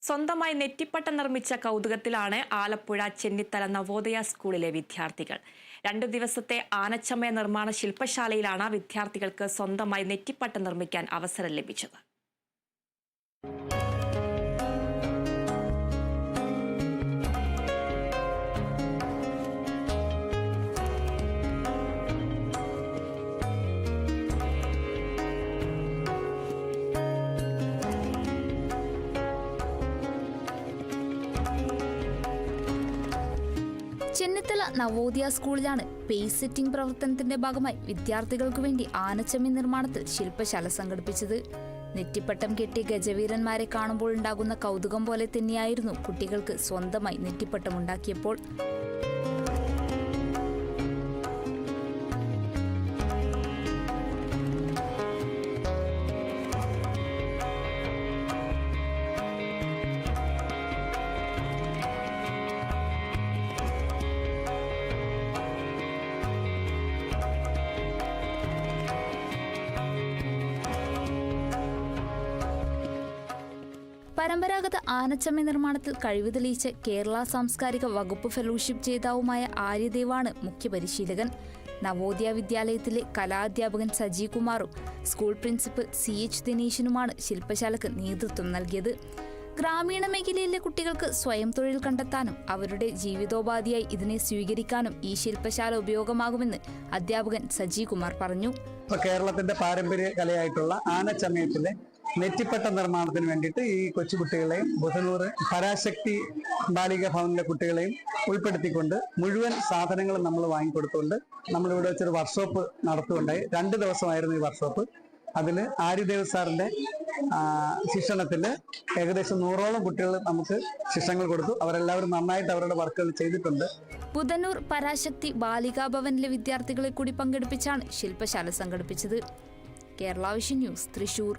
സ്വന്തമായി നെറ്റിപ്പട്ടം നിർമ്മിച്ച കൗതുകത്തിലാണ് ആലപ്പുഴ ചെന്നിത്തല നവോദയ സ്കൂളിലെ വിദ്യാർത്ഥികൾ. 2 ദിവസത്തെ ആനച്ചമയ നിർമ്മാണ ശില്പശാലയിലാണ് വിദ്യാർത്ഥികൾക്ക് സ്വന്തമായി നെറ്റിപ്പട്ടം നിർമ്മിക്കാൻ അവസരം ലഭിച്ചത്. ചെന്നിത്തല നവോദയ സ്കൂളിലാണ് പേസ് സെറ്റിംഗ് പ്രവർത്തനത്തിന്റെ ഭാഗമായി വിദ്യാർത്ഥികൾക്ക് വേണ്ടി ആനച്ചമയ നിർമ്മാണത്തിൽ ശില്പശാല സംഘടിപ്പിച്ചത്. നെറ്റിപ്പട്ടം കെട്ടിയ ഗജവീരന്മാരെ കാണുമ്പോൾ ഉണ്ടാകുന്ന കൗതുകം പോലെ തന്നെയായിരുന്നു കുട്ടികൾക്ക് സ്വന്തമായി നെറ്റിപ്പട്ടം ഉണ്ടാക്കിയപ്പോൾ. പരമ്പരാഗത ആനച്ചമയ നിർമ്മാണത്തിൽ കഴിവ് തെളിയിച്ച കേരള സാംസ്കാരിക വകുപ്പ് ഫെലോഷിപ്പ് ജേതാവുമായ ആര്യദേവാണ് മുഖ്യ പരിശീലകൻ. നവോദയ വിദ്യാലയത്തിലെ കലാധ്യാപകൻ സജി കുമാറും സ്കൂൾ പ്രിൻസിപ്പൽ CH ദിനേശനുമാണ് ശില്പശാലയ്ക്ക് നേതൃത്വം നൽകിയത്. ഗ്രാമീണ മേഖലയിലെ കുട്ടികൾക്ക് സ്വയം തൊഴിൽ കണ്ടെത്താനും അവരുടെ ജീവിതോപാധിയായി ഇതിനെ സ്വീകരിക്കാനും ഈ ശില്പശാല ഉപയോഗമാകുമെന്ന് അധ്യാപകൻ സജി കുമാർ പറഞ്ഞു. കേരളത്തിന്റെ പാരമ്പര്യ കലയായിട്ടുള്ള ആനച്ചമയത്തിലെ നെറ്റിപ്പട്ട നിർമ്മാണത്തിന് വേണ്ടിയിട്ട് ഈ കൊച്ചുകുട്ടികളെയും ബുധനൂർ പരാശക്തി ബാലിക ഭവനിലെ കുട്ടികളെയും ഉൾപ്പെടുത്തിക്കൊണ്ട് മുഴുവൻ സാധനങ്ങളും നമ്മൾ വാങ്ങിക്കൊടുത്തുകൊണ്ട് നമ്മളിവിടെ വെച്ചൊരു വർക്ക്ഷോപ്പ് നടത്തുകയുണ്ടായി. 2 ദിവസമായിരുന്നു ഈ വർക്ക്ഷോപ്പ്. അതിൽ ആര്യദേവ് സാറിന്റെ ശിക്ഷണത്തിൽ ഏകദേശം 100ഓളം കുട്ടികൾ നമുക്ക് ശിക്ഷണങ്ങൾ കൊടുത്തു. അവരെല്ലാവരും നന്നായിട്ട് അവരുടെ വർക്കുകൾ ചെയ്തിട്ടുണ്ട്. ബുധനൂർ പരാശക്തി ബാലികാ ഭവനിലെ വിദ്യാർത്ഥികളെ കൂടി പങ്കെടുപ്പിച്ചാണ് ശില്പശാല സംഘടിപ്പിച്ചത്. Kerala vision news, Thrissur.